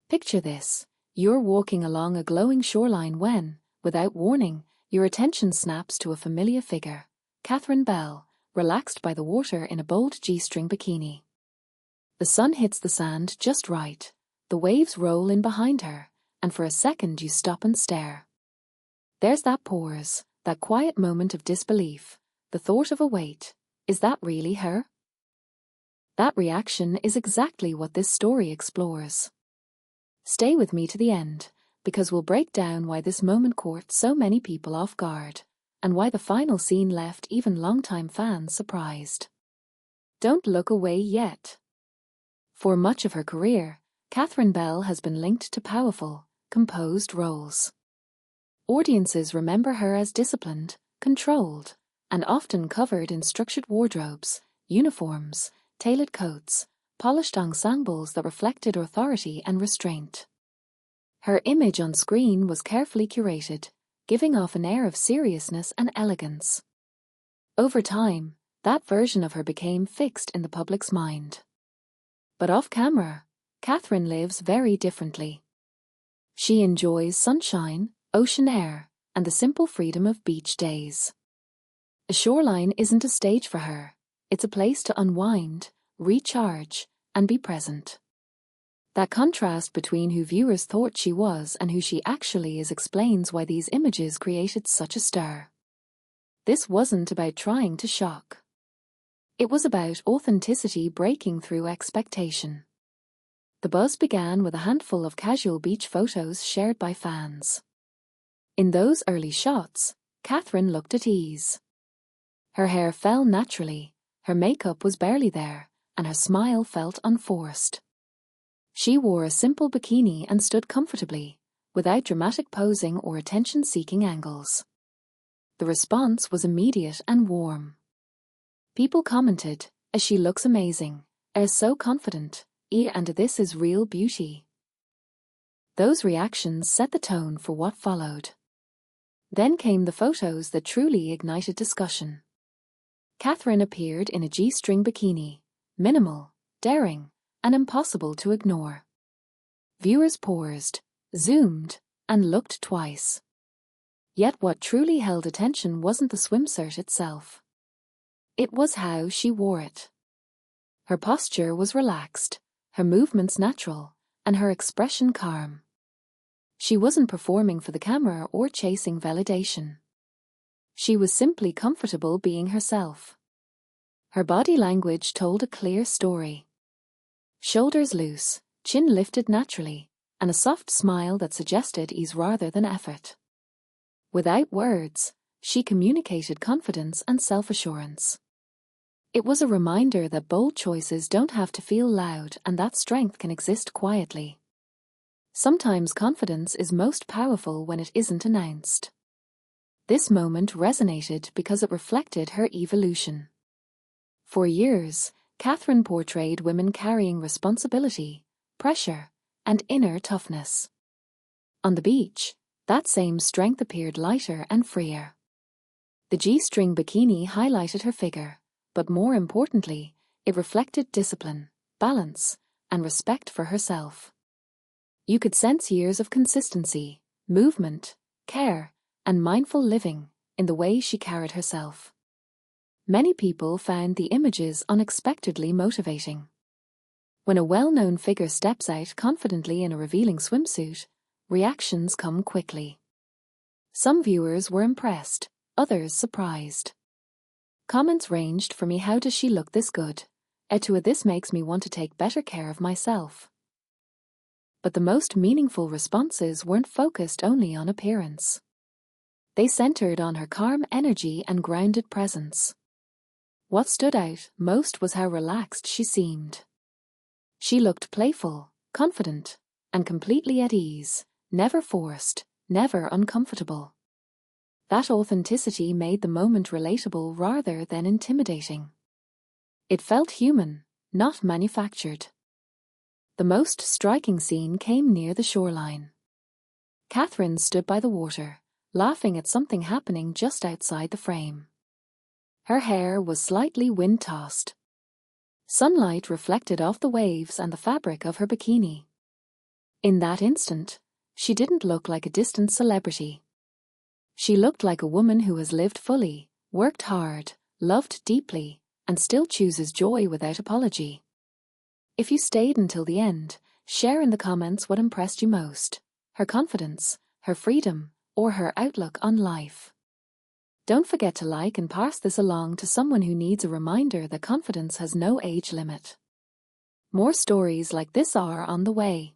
Picture this. You're walking along a glowing shoreline when, without warning, your attention snaps to a familiar figure. Catherine Bell, relaxed by the water in a bold G-string bikini. The sun hits the sand just right. The waves roll in behind her, and for a second you stop and stare. There's that pause, that quiet moment of disbelief, the thought of a wait. Is that really her? That reaction is exactly what this story explores. Stay with me to the end, because we'll break down why this moment caught so many people off guard, and why the final scene left even longtime fans surprised. Don't look away yet. For much of her career, Catherine Bell has been linked to powerful, composed roles. Audiences remember her as disciplined, controlled, and often covered in structured wardrobes, uniforms, tailored coats, polished ensembles that reflected authority and restraint. Her image on screen was carefully curated, giving off an air of seriousness and elegance. Over time, that version of her became fixed in the public's mind. But off-camera, Catherine lives very differently. She enjoys sunshine, ocean air, and the simple freedom of beach days. A shoreline isn't a stage for her. It's a place to unwind, recharge, and be present. That contrast between who viewers thought she was and who she actually is explains why these images created such a stir. This wasn't about trying to shock. It was about authenticity breaking through expectation. The buzz began with a handful of casual beach photos shared by fans. In those early shots, Catherine looked at ease. Her hair fell naturally, her makeup was barely there, and her smile felt unforced. She wore a simple bikini and stood comfortably, without dramatic posing or attention-seeking angles. The response was immediate and warm. People commented, "As she looks amazing, so confident, and this is real beauty." Those reactions set the tone for what followed. Then came the photos that truly ignited discussion. Catherine appeared in a G-string bikini, minimal, daring, and impossible to ignore. Viewers paused, zoomed, and looked twice. Yet what truly held attention wasn't the swimsuit itself. It was how she wore it. Her posture was relaxed, her movements natural, and her expression calm. She wasn't performing for the camera or chasing validation. She was simply comfortable being herself. Her body language told a clear story. Shoulders loose, chin lifted naturally, and a soft smile that suggested ease rather than effort. Without words, she communicated confidence and self-assurance. It was a reminder that bold choices don't have to feel loud and that strength can exist quietly. Sometimes confidence is most powerful when it isn't announced. This moment resonated because it reflected her evolution. For years, Catherine portrayed women carrying responsibility, pressure, and inner toughness. On the beach, that same strength appeared lighter and freer. The G-string bikini highlighted her figure, but more importantly, it reflected discipline, balance, and respect for herself. You could sense years of consistency, movement, care, and mindful living in the way she carried herself. Many people found the images unexpectedly motivating. When a well-known figure steps out confidently in a revealing swimsuit, reactions come quickly. Some viewers were impressed, others surprised. Comments ranged from "How does she look this good?" to "This makes me want to take better care of myself." But the most meaningful responses weren't focused only on appearance. They centered on her calm energy and grounded presence. What stood out most was how relaxed she seemed. She looked playful, confident, and completely at ease, never forced, never uncomfortable. That authenticity made the moment relatable rather than intimidating. It felt human, not manufactured. The most striking scene came near the shoreline. Catherine stood by the water, laughing at something happening just outside the frame. Her hair was slightly wind-tossed. Sunlight reflected off the waves and the fabric of her bikini. In that instant, she didn't look like a distant celebrity. She looked like a woman who has lived fully, worked hard, loved deeply, and still chooses joy without apology. If you stayed until the end, share in the comments what impressed you most: her confidence, her freedom, or her outlook on life. Don't forget to like and pass this along to someone who needs a reminder that confidence has no age limit. More stories like this are on the way.